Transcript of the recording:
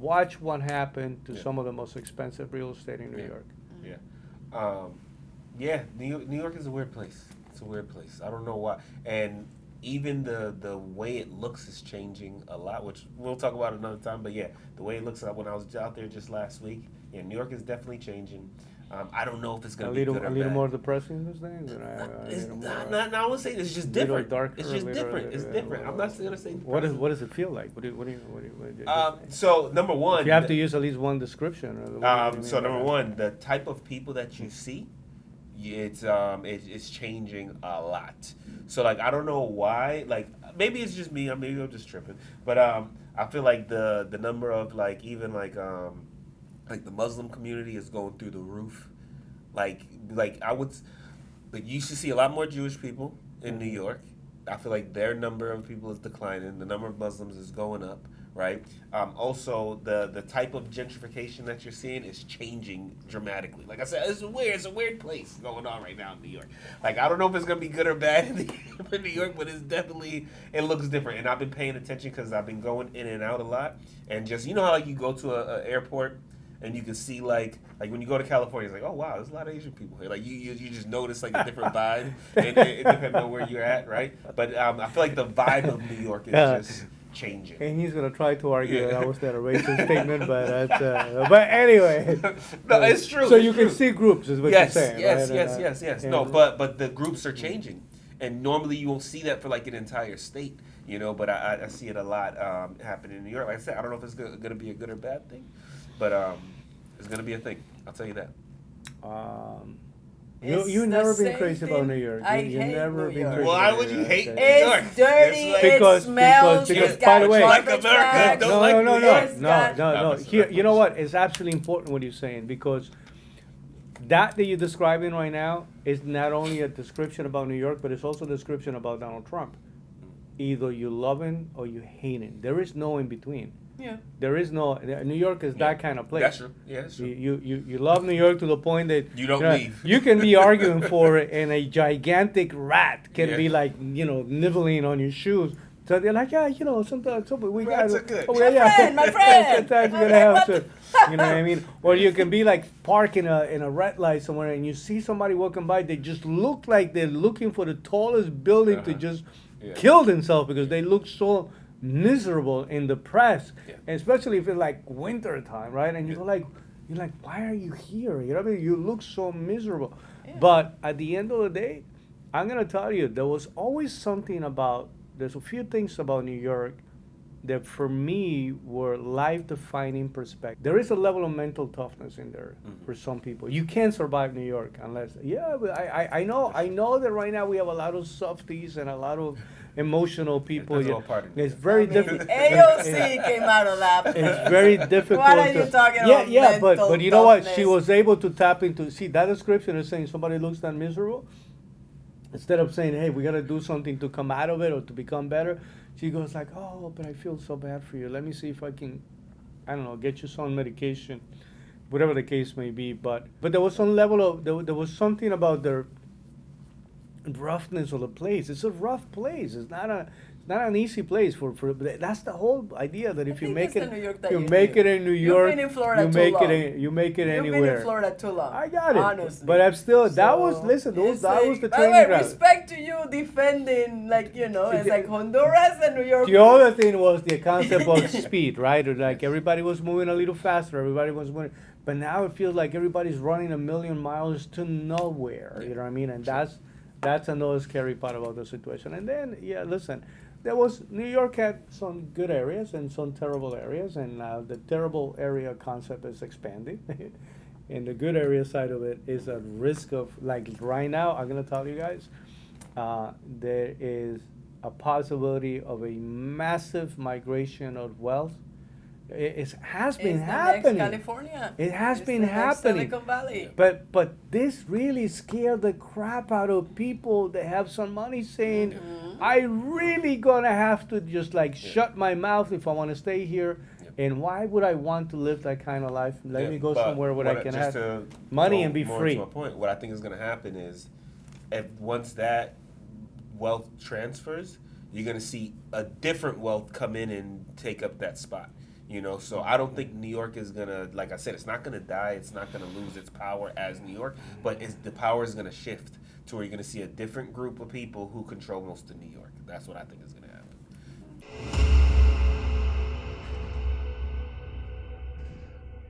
watch what happened to some of the most expensive real estate in New York. Yeah. New York is a weird place. It's a weird place. I don't know why. And even the way it looks is changing a lot, which we'll talk about another time. But yeah, the way it looks when I was out there just last week, New York is definitely changing. I don't know if it's going to be good or bad. A little more depressing these days? It's not, I would say it's just different. Darker, it's just different. It's different. I'm not going to say. What does it feel like? What do you so number one, you have to use at least one description. So number one, the type of people that you see, it's changing a lot. So like I don't know why. Like maybe it's just me. Maybe I'm just tripping. But I feel like the number of like even like the Muslim community is going through the roof. Like I would, like you used to see a lot more Jewish people in New York. I feel like their number of people is declining. The number of Muslims is going up, right? Also, the type of gentrification that you're seeing is changing dramatically. Like I said, it's a weird place going on right now in New York. Like I don't know if it's gonna be good or bad in New York, but it looks different. And I've been paying attention because I've been going in and out a lot. And just how like you go to a airport. And you can see like when you go to California, it's like, oh wow, there's a lot of Asian people here. Like you just notice like a different vibe. It depends on where you're at, right? But I feel like the vibe of New York is just changing. And he's gonna try to argue that was that a racist statement, but but anyway. No, it's true. So you can see groups, is what you're saying. Yes. No, but the groups are changing, and normally you won't see that for like an entire state, But I see it a lot happening in New York. Like I said, I don't know if it's gonna be a good or bad thing. But it's gonna be a thing. I'll tell you that. You've never been crazy about New York. You never been been crazy. crazy. Why would you hate New York? It's dirty. Because it smells. because by the way, like America, don't like New York. No. Here, you know what? It's absolutely important what you're saying because that you're describing right now is not only a description about New York, but it's also a description about Donald Trump. Either you love him or you hate him. There is no in between. Yeah. There is no. New York is that kind of place. That's true. Yeah, that's true. You love New York to the point that you don't leave. You can be arguing for it, and a gigantic rat can be like nibbling on your shoes. So they're like, sometimes we got good. My friend. Sometimes you're gonna have to, you know what I mean? Or you can be like parked in a red light somewhere, and you see somebody walking by. They just look like they're looking for the tallest building to just kill themselves because they look so miserable and depressed, and especially if it's like winter time, right? And you're like, why are you here? You know what I mean? You look so miserable. Yeah. But at the end of the day, I'm gonna tell you, there was always something about. There's a few things about New York that for me were life-defining perspective. There is a level of mental toughness in there for some people. You can't survive New York unless. Yeah, but I know that right now we have a lot of softies and a lot of emotional people. It's very difficult. AOC came out of that. It's very difficult. What are you talking about? Yeah, but you know what? She was able to tap into. See, that description is saying somebody looks that miserable. Instead of saying, hey, we got to do something to come out of it or to become better, she goes like, oh, but I feel so bad for you. Let me see if I can, I don't know, get you some medication, whatever the case may be. But there was some level of, there was something about the roughness of the place. It's a rough place. It's not an easy place for that's the whole idea that if you make it in New York, you've been in Florida you make it anywhere. You've been in Florida too long. I got it. Honestly. But I'm still that was the training ground. Respect to you defending it's like Honduras and New York. The other thing was the concept of speed, right? Like everybody was moving a little faster, everybody was moving, but now it feels like everybody's running a million miles to nowhere. You know what I mean? And that's another scary part about the situation. And then listen. New York had some good areas and some terrible areas, and the terrible area concept is expanding. And the good area side of it is a risk of, like right now, I'm going to tell you guys, there is a possibility of a massive migration of wealth. It has been happening. Next California. It has been happening. Silicon Valley. But this really scared the crap out of people that have some money saying, I really gonna have to just shut my mouth if I want to stay here. And why would I want to live that kind of life? Let me go somewhere where I can have money and be free. To my point, what I think is going to happen is, once that wealth transfers, you're going to see a different wealth come in and take up that spot. You know, so I don't think New York is gonna, like I said, it's not gonna die. It's not gonna lose its power as New York, but the power is gonna shift to where you're gonna see a different group of people who control most of New York. That's what I think is gonna happen.